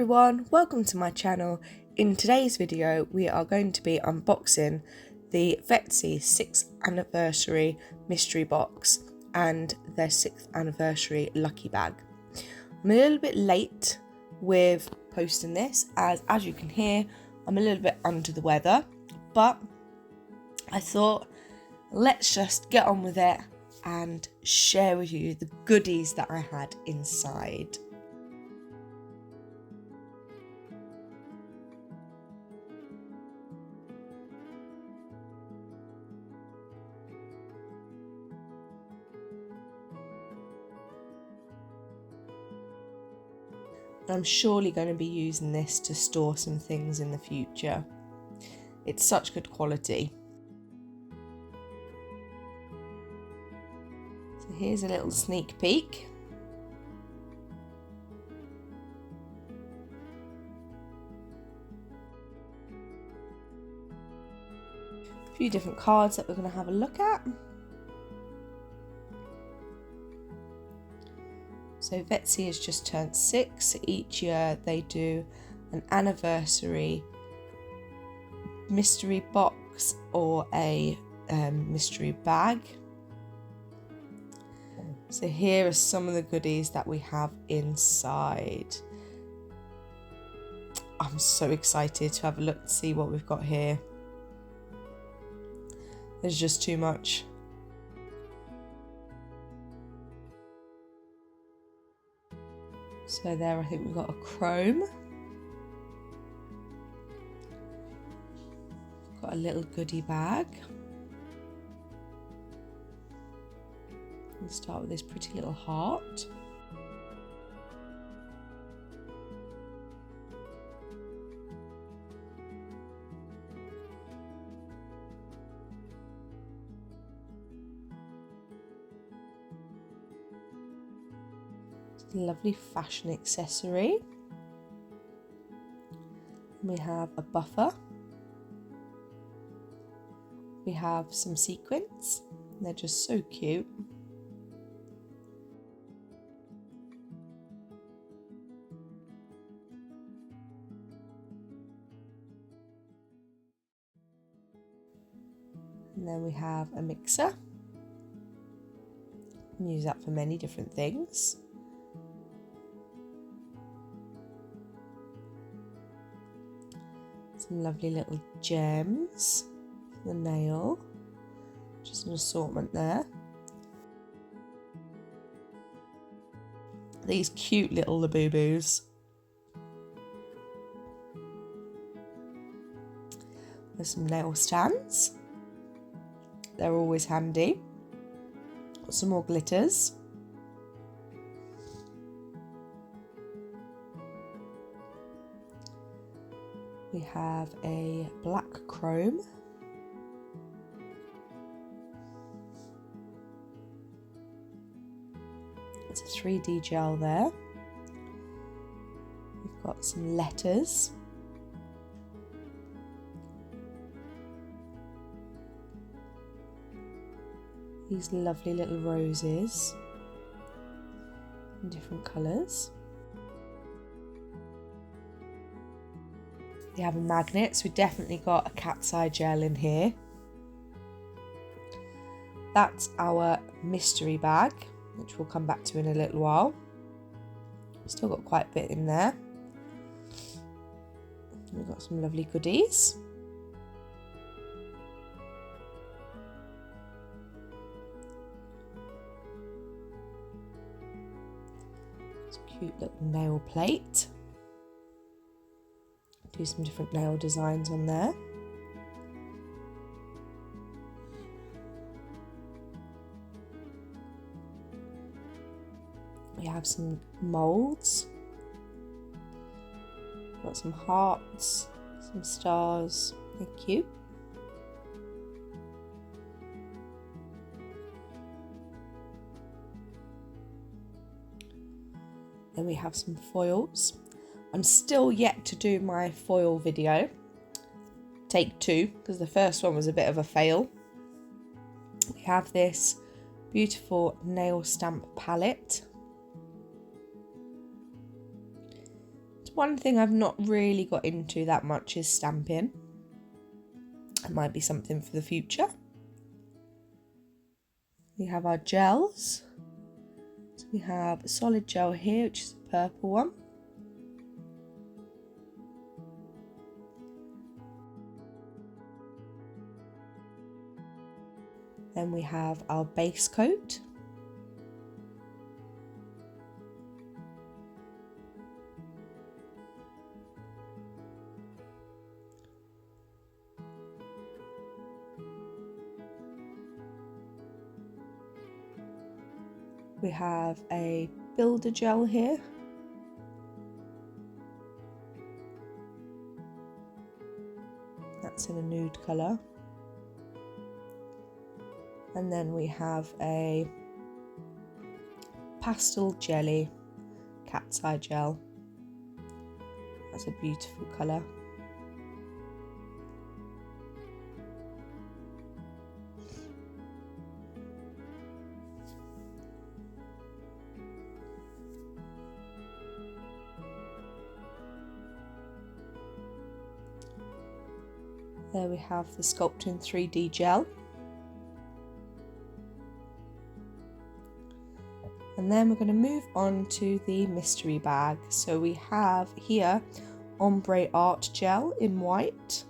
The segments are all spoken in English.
everyone, welcome to my channel. In today's video we are going to be unboxing the Vettsy 6th anniversary mystery box and their 6th anniversary lucky bag. I'm a little bit late with posting this as you can hear I'm a little bit under the weather, but I thought let's just get on with it and share with you the goodies that I had inside. I'm surely going to be using this to store some things in the future. It's such good quality. So here's a little sneak peek. A few different cards that we're going to have a look at. So Vettsy has just turned 6. Each year they do an anniversary mystery box or a mystery bag. So here are some of the goodies that we have inside. I'm so excited to have a look to see what we've got here. There's just too much. So there I think we've got a chrome. Got a little goodie bag. Let's start with this pretty little heart. Lovely fashion accessory. We have a buffer. We have some sequins. They're just so cute. And then we have a mixer. You can use that for many different things. Some lovely little gems for the nail, just an assortment there. These cute little Labubu's. There's some nail stands, they're always handy. Got some more glitters. We have a black chrome. It's a 3D gel there. We've got some letters. These lovely little roses in different colours. We have a magnet, so we definitely got a cat's eye gel in here. That's our mystery bag, which we'll come back to in a little while. Still got quite a bit in there. We've got some lovely goodies. It's a cute little nail plate. Do some different nail designs on there. We have some moulds. Got some hearts, some stars. They're cute. Then we have some foils. I'm still yet to do my foil video, take 2, because the first one was a bit of a fail. We have this beautiful nail stamp palette. one thing I've not really got into that much is stamping. It might be something for the future. We have our gels. So we have a solid gel here, which is a purple one. Then we have our base coat. We have a builder gel here. That's in a nude colour. And then we have a pastel jelly cat's eye gel. That's a beautiful colour. There we have the Sculpting 3D gel. And then we're going to move on to the mystery bag. So we have here ombre art gel in white.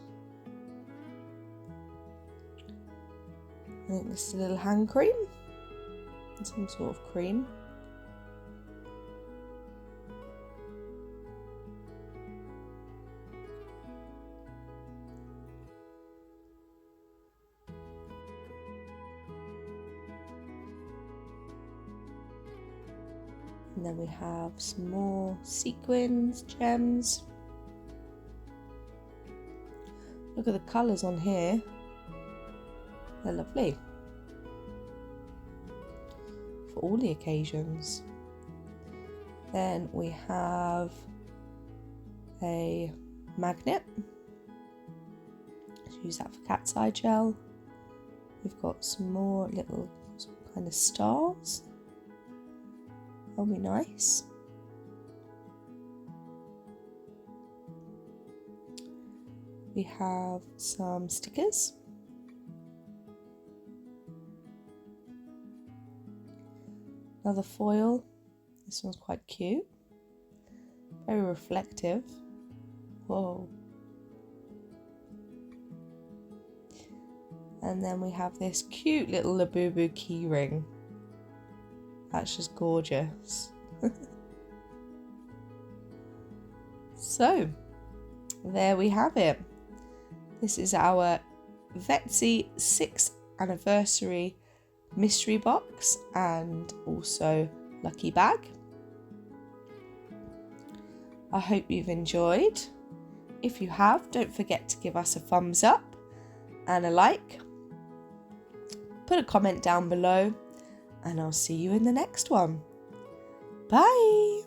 I think this is a little hand cream, some sort of cream. And then we have some more sequins, gems. Look at the colours on here. They're lovely. For all the occasions. Then we have a magnet. Let's use that for cat's eye gel. We've got some more little kind of stars. That'll be nice. We have some stickers. Another foil. This one's quite cute. Very reflective. Whoa. And then we have this cute little Labubu key ring. That's just gorgeous. So, there we have it. This is our Vettsy 6th anniversary mystery box and also lucky bag. I hope you've enjoyed. If you have, don't forget to give us a thumbs up and a like. Put a comment down below and I'll see you in the next one. Bye!